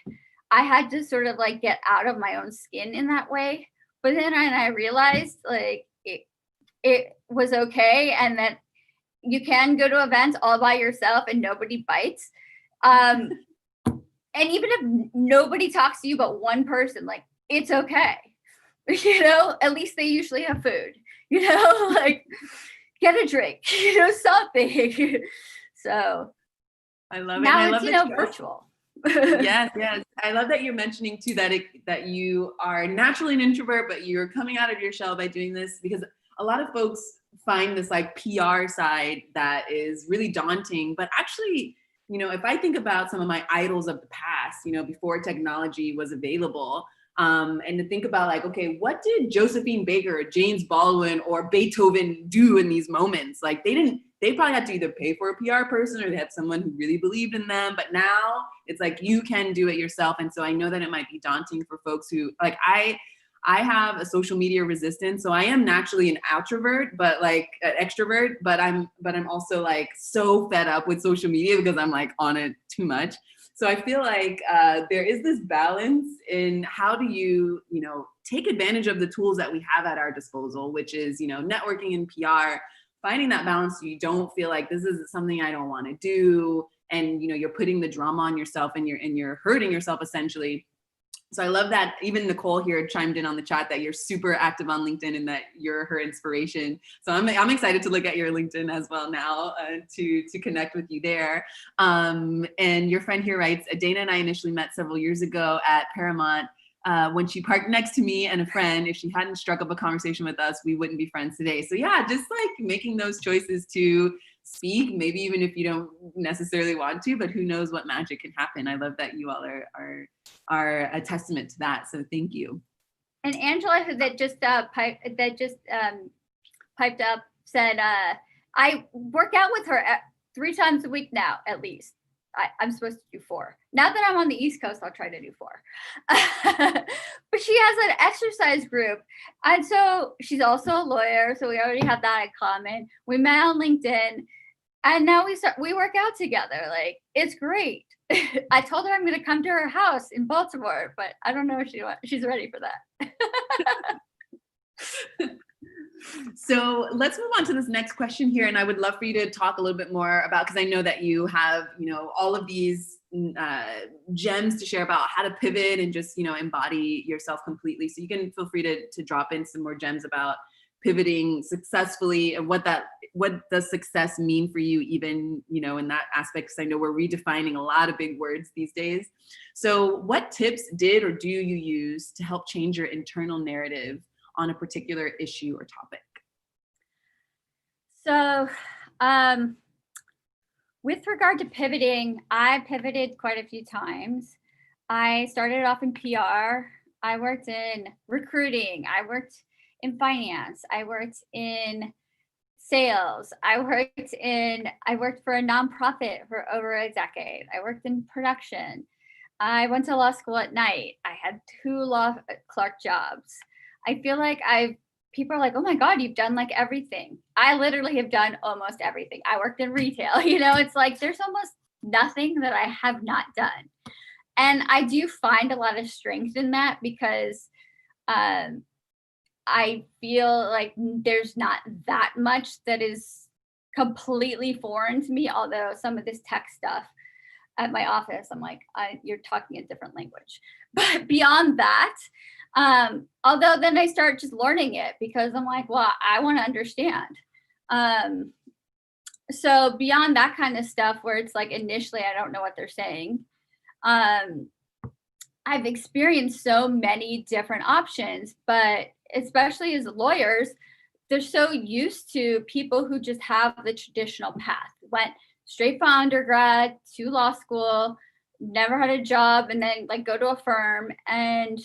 I had to sort of like get out of my own skin in that way. But then I realized like it was okay, and that you can go to events all by yourself and nobody bites. And even if nobody talks to you but one person, like, it's okay. At least they usually have food, like get a drink, something. So I love it. Now I love it's, virtual. Yes. I love that you're mentioning too that you are naturally an introvert, but you're coming out of your shell by doing this, because a lot of folks find this like PR side that is really daunting. But actually, if I think about some of my idols of the past, before technology was available, and to think about like, okay, what did Josephine Baker or James Baldwin or Beethoven do in these moments? Like, they probably had to either pay for a PR person or they had someone who really believed in them. But now it's like you can do it yourself. And so I know that it might be daunting for folks who like, I have a social media resistance. So I am naturally an outrovert, but like an extrovert, but I'm also like so fed up with social media because I'm like on it too much. So I feel like there is this balance in how do you, take advantage of the tools that we have at our disposal, which is, networking and PR, finding that balance so you don't feel like this is something I don't want to do. And, you're putting the drama on yourself and you're hurting yourself essentially. So I love that even Nicole here chimed in on the chat that you're super active on LinkedIn and that you're her inspiration. So I'm excited to look at your LinkedIn as well now to connect with you there. And your friend here writes, Dana and I initially met several years ago at Paramount when she parked next to me and a friend. If she hadn't struck up a conversation with us, we wouldn't be friends today. So yeah, just like making those choices to speak, maybe even if you don't necessarily want to, but who knows what magic can happen. I love that you all are a testament to that. So thank you. And Angela, that just piped up, said, I work out with her 3 times a week now, at least. I'm supposed to do 4. Now that I'm on the East Coast, I'll try to do 4. But she has an exercise group. And so she's also a lawyer. So we already have that in common. We met on LinkedIn. And now we work out together. Like, it's great. I told her I'm going to come to her house in Baltimore, but I don't know if she's ready for that. So let's move on to this next question here. And I would love for you to talk a little bit more about, because I know that you have, all of these gems to share about how to pivot and just, embody yourself completely. So you can feel free to drop in some more gems about pivoting successfully and what does success mean for you, even, in that aspect, because I know we're redefining a lot of big words these days. So what tips did or do you use to help change your internal narrative on a particular issue or topic? So with regard to pivoting, I pivoted quite a few times. I started off in PR. I worked in recruiting. I worked in finance. I worked in sales. I worked for a nonprofit for over a decade. I worked in production. I went to law school at night. I had 2 law clerk jobs. I feel like people are like, oh my God, you've done like everything. I literally have done almost everything. I worked in retail, it's like there's almost nothing that I have not done. And I do find a lot of strength in that because I feel like there's not that much that is completely foreign to me, although some of this tech stuff at my office, I'm like, you're talking a different language. But beyond that, although then I start just learning it because I'm like, well, I want to understand. So beyond that kind of stuff where it's like initially I don't know what they're saying, I've experienced so many different options, but especially as lawyers, they're so used to people who just have the traditional path, went straight from undergrad to law school, never had a job, and then like go to a firm and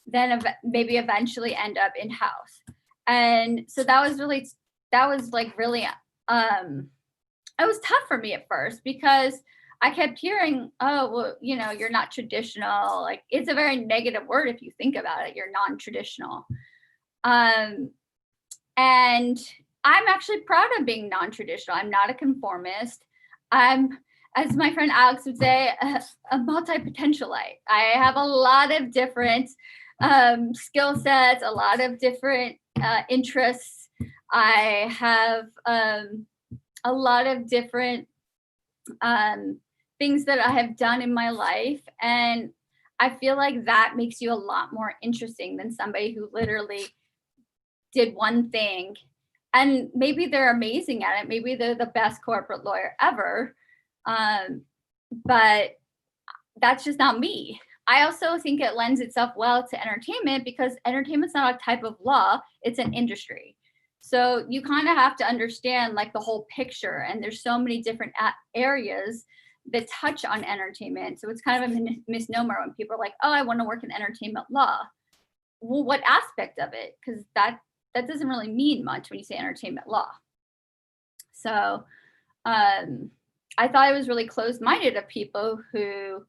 then maybe eventually end up in-house. And so that was really, it was tough for me at first because I kept hearing, oh, well, you're not traditional. Like, it's a very negative word if you think about it. You're non-traditional. And I'm actually proud of being non-traditional. I'm not a conformist. I'm, as my friend Alex would say, a multi-potentialite. I have a lot of different skill sets, a lot of different interests. I have a lot of different things that I have done in my life. And I feel like that makes you a lot more interesting than somebody who literally did one thing. And maybe they're amazing at it. Maybe they're the best corporate lawyer ever. But that's just not me. I also think it lends itself well to entertainment because entertainment's not a type of law, it's an industry. So you kind of have to understand like the whole picture, and there's so many different areas that touch on entertainment. So it's kind of a misnomer when people are like, oh, I want to work in entertainment law. Well, what aspect of it? Because that doesn't really mean much when you say entertainment law. So I thought I was really closed-minded of people who,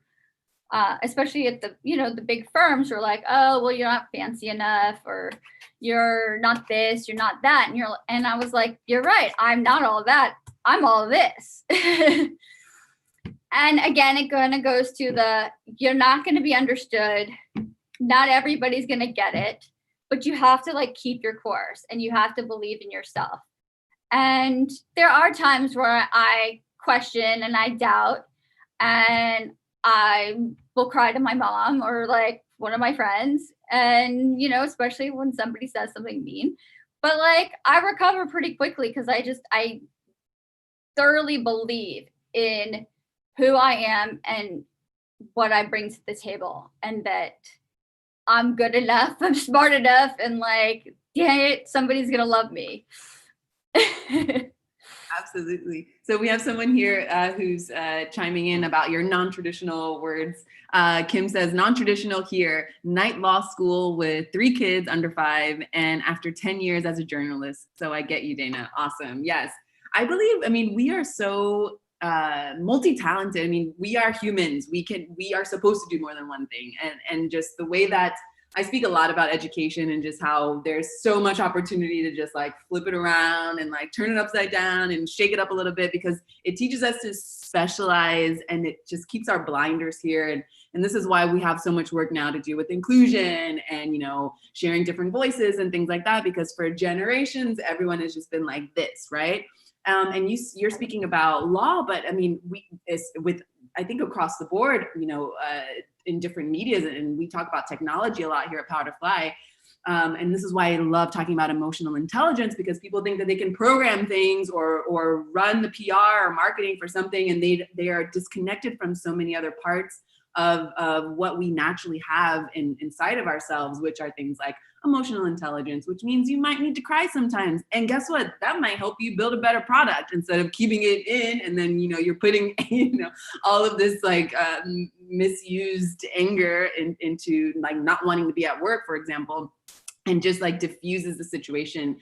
especially at the big firms, were like, oh, well, you're not fancy enough, or you're not this, you're not that, and I was like, you're right, I'm not all that, I'm all this. And again, it kind of goes to you're not going to be understood. Not everybody's going to get it, but you have to like keep your course and you have to believe in yourself. And there are times where I question and I doubt, and I will cry to my mom or like one of my friends, and especially when somebody says something mean, but like I recover pretty quickly because I thoroughly believe in who I am and what I bring to the table, and that I'm good enough, I'm smart enough, and like, dang it, somebody's gonna love me. Absolutely. So we have someone here who's chiming in about your non-traditional words. Kim says, non-traditional here, night law school with 3 kids under 5, and after 10 years as a journalist. So I get you, Dana. Awesome. Yes. I believe, we are so multi-talented. We are humans. We are supposed to do more than one thing. And just the way that I speak a lot about education and just how there's so much opportunity to just like flip it around and like turn it upside down and shake it up a little bit, because it teaches us to specialize, and it just keeps our blinders here. And this is why we have so much work now to do with inclusion and, sharing different voices and things like that, because for generations, everyone has just been like this, right? And you're speaking about law, but I think across the board, in different medias, and we talk about technology a lot here at PowerToFly. And this is why I love talking about emotional intelligence, because people think that they can program things or run the PR or marketing for something, and they are disconnected from so many other parts of what we naturally have inside of ourselves, which are things like emotional intelligence, which means you might need to cry sometimes. And guess what? That might help you build a better product instead of keeping it in. And then, you're putting, all of this like misused anger into like not wanting to be at work, for example, and just like diffuses the situation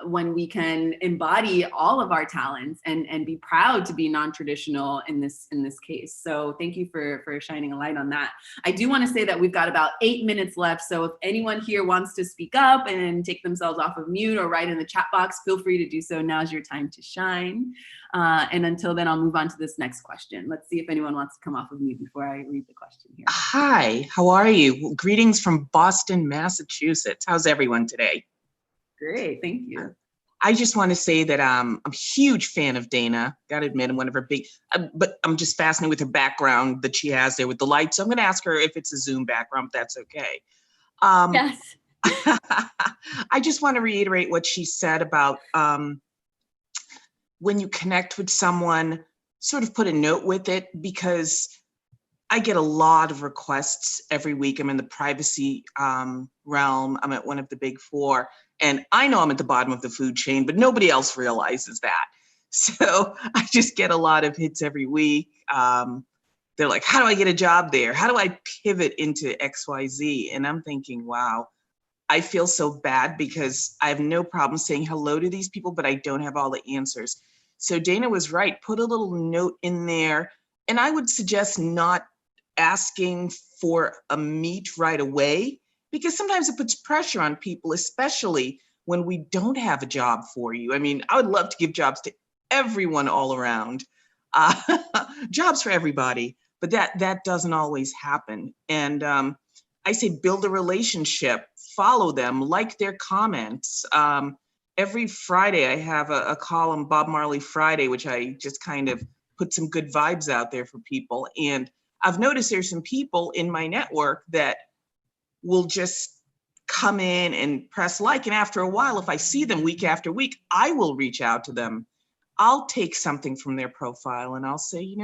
when we can embody all of our talents and be proud to be non-traditional in this case. So thank you for shining a light on that. I do want to say that we've got about 8 minutes left. So if anyone here wants to speak up and take themselves off of mute or write in the chat box, feel free to do so. Now's your time to shine. And until then, I'll move on to this next question. Let's see if anyone wants to come off of mute before I read the question here. Hi, how are you? Greetings from Boston, Massachusetts. How's everyone today? Great, thank you. I just want to say that I'm a huge fan of Dana. Got to admit, I'm one of her big, but I'm just fascinated with her background that she has there with the lights. So I'm going to ask her if it's a Zoom background, if that's okay. Yes. I just want to reiterate what she said about when you connect with someone, sort of put a note with it, because I get a lot of requests every week. I'm in the privacy realm. I'm at one of the big 4, and I know I'm at the bottom of the food chain, but nobody else realizes that. So I just get a lot of hits every week. They're like, how do I get a job there? How do I pivot into XYZ? And I'm thinking, wow, I feel so bad because I have no problem saying hello to these people, but I don't have all the answers. So Dana was right. Put a little note in there. And I would suggest not asking for a meet right away, because sometimes it puts pressure on people, especially when we don't have a job for you. I mean, I would love to give jobs to everyone all around, jobs for everybody, but that doesn't always happen. And I say build a relationship, follow them, like their comments. Every Friday I have a column, Bob Marley Friday, which I just kind of put some good vibes out there for people. And I've noticed there's some people in my network that will just come in and press like. And after a while, if I see them week after week, I will reach out to them. I'll take something from their profile and I'll say,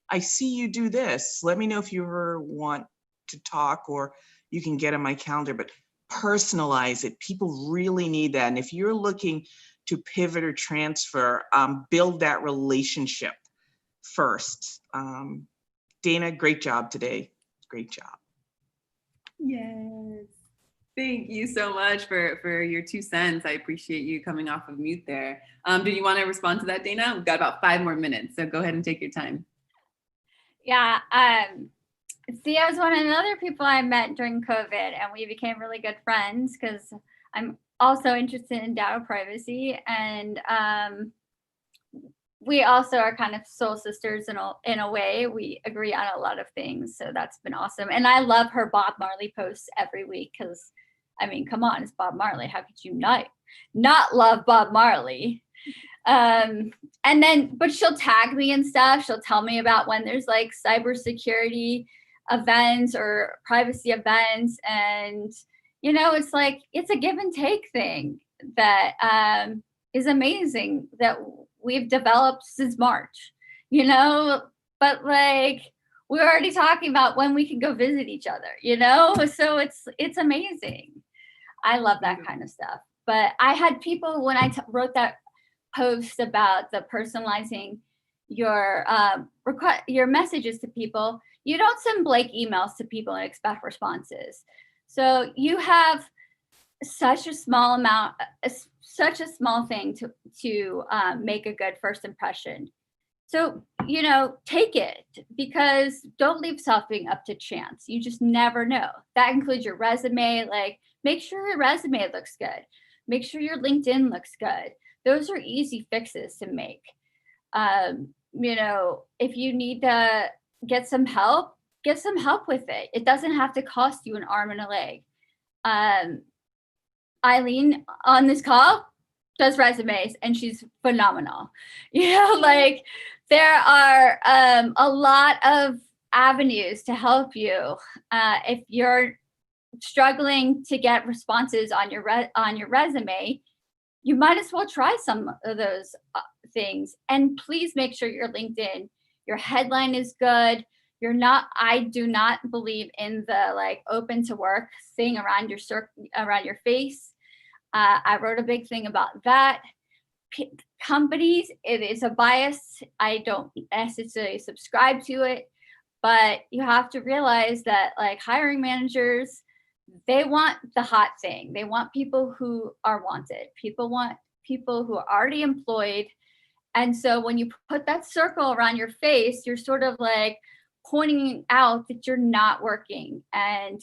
I see you do this. Let me know if you ever want to talk, or you can get on my calendar, but personalize it. People really need that. And if you're looking to pivot or transfer, build that relationship first. Dana, great job today. Great job. Yes. Thank you so much for your 2 cents. I appreciate you coming off of mute there. Do you want to respond to that, Dana? We've got about 5 more minutes, so go ahead and take your time. Yeah. See, I was one of the other people I met during COVID, and we became really good friends because I'm also interested in data privacy, and we also are kind of soul sisters in a way. We agree on a lot of things, so that's been awesome. And I love her Bob Marley posts every week because, I mean, come on, it's Bob Marley. How could you not love Bob Marley? And then, but she'll tag me and stuff. She'll tell me about when there's like cybersecurity events or privacy events. And, it's like, it's a give and take thing that is amazing that we've developed since March, but like, we're already talking about when we can go visit each other, so it's amazing. I love that kind of stuff. But I had people, when I wrote that post about the personalizing your your messages to people, you don't send blank emails to people and expect responses. So you have such a small amount, such a small thing to make a good first impression. So, take it, because don't leave something up to chance. You just never know. That includes your resume. Like, make sure your resume looks good. Make sure your LinkedIn looks good. Those are easy fixes to make. If you need to get some help with it. It doesn't have to cost you an arm and a leg. Eileen on this call does resumes, and she's phenomenal. Like, there are a lot of avenues to help you. If you're struggling to get responses on your resume, you might as well try some of those things. And please make sure your LinkedIn, your headline is good. I do not believe in the like open to work thing around your face. I wrote a big thing about that. Companies, it is a bias. I don't necessarily subscribe to it, but you have to realize that like hiring managers, they want the hot thing. They want people who are wanted. People want people who are already employed. And so when you put that circle around your face, you're sort of like pointing out that you're not working. And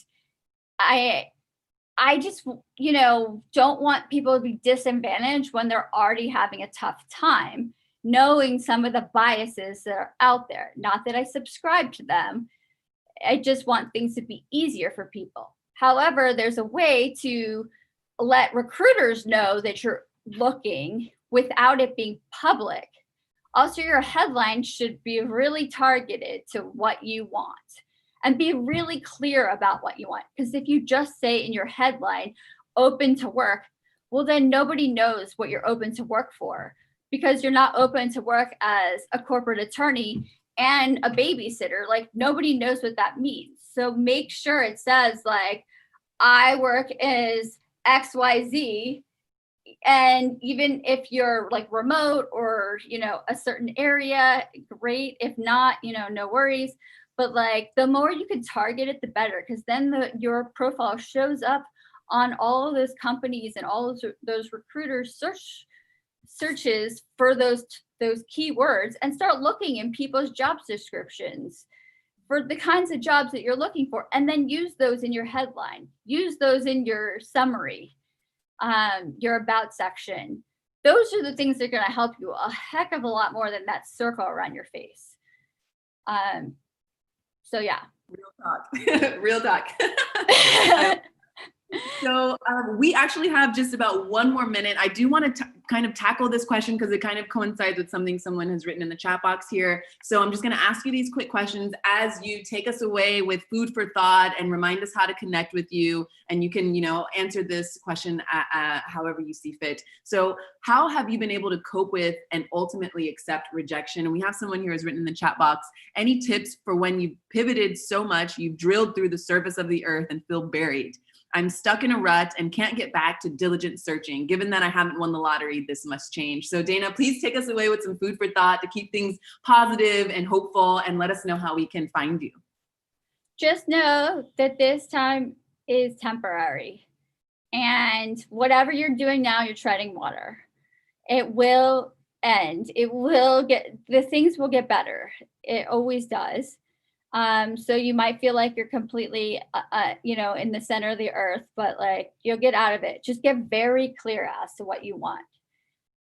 I just, don't want people to be disadvantaged when they're already having a tough time, knowing some of the biases that are out there. Not that I subscribe to them. I just want things to be easier for people. However, there's a way to let recruiters know that you're looking without it being public. Also, your headline should be really targeted to what you want. And be really clear about what you want. Because if you just say in your headline, open to work, well, then nobody knows what you're open to work for, because you're not open to work as a corporate attorney and a babysitter. Like, nobody knows what that means. So make sure it says like, I work as XYZ. And even if you're like remote or, a certain area, great. If not, no worries. But like, the more you can target it, the better, because then your profile shows up on all of those companies and all of those recruiters searches for those keywords, and start looking in people's job descriptions for the kinds of jobs that you're looking for, and then use those in your headline, use those in your summary, your about section. Those are the things that are going to help you a heck of a lot more than that circle around your face. So yeah. Real talk. Real talk. So we actually have just about one more minute. I do want to kind of tackle this question because it kind of coincides with something someone has written in the chat box here. So I'm just going to ask you these quick questions as you take us away with food for thought and remind us how to connect with you. And you can, answer this question however you see fit. So how have you been able to cope with and ultimately accept rejection? And we have someone here who's written in the chat box. Any tips for when you've pivoted so much, you've drilled through the surface of the earth and feel buried? I'm stuck in a rut and can't get back to diligent searching. Given that I haven't won the lottery, this must change. So Dana, please take us away with some food for thought to keep things positive and hopeful, and let us know how we can find you. Just know that this time is temporary, and whatever you're doing now, you're treading water. It will end. The things will get better. It always does. So you might feel like you're completely, in the center of the earth, but like, you'll get out of it. Just get very clear as to what you want.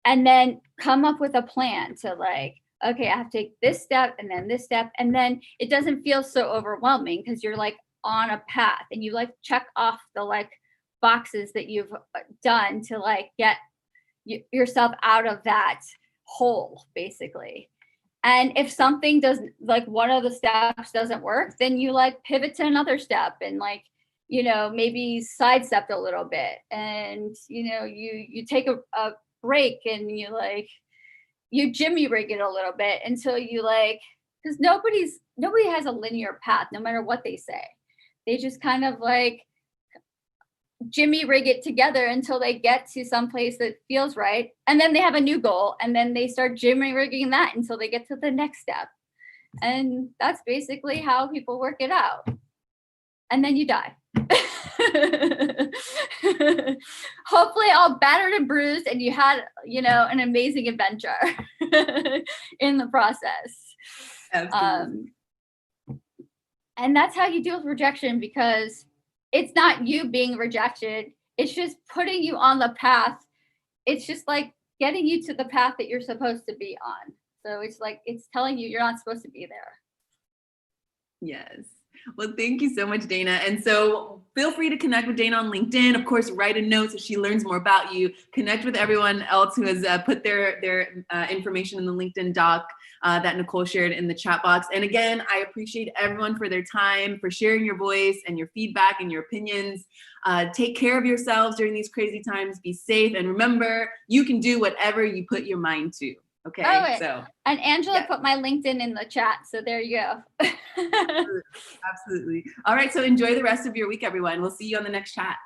And then come up with a plan to like, okay, I have to take this step and then this step. And then it doesn't feel so overwhelming because you're like on a path and you like check off the like boxes that you've done to like get yourself out of that hole, basically. And if something doesn't, like one of the steps doesn't work, then you like pivot to another step and like, maybe sidestep a little bit. And, you take a break and you jimmy rig it a little bit until you because nobody has a linear path, no matter what they say. They just kind of like jimmy rig it together until they get to some place that feels right. And then they have a new goal and then they start jimmy rigging that until they get to the next step. And that's basically how people work it out. And then you die. Hopefully all battered and bruised and you had, an amazing adventure in the process. Absolutely. And that's how you deal with rejection, because it's not you being rejected. It's just putting you on the path. It's just like getting you to the path that you're supposed to be on. So it's like, it's telling you you're not supposed to be there. Yes. Well, thank you so much, Dana. And so feel free to connect with Dana on LinkedIn. Of course, write a note so she learns more about you. Connect with everyone else who has put their information in the LinkedIn doc that Nicole shared in the chat box. And again, I appreciate everyone for their time, for sharing your voice and your feedback and your opinions. Take care of yourselves during these crazy times. Be safe. And remember, you can do whatever you put your mind to. Okay. And Angela yeah. put my LinkedIn in the chat. So there you go. Absolutely. All right. So enjoy the rest of your week, everyone. We'll see you on the next chat.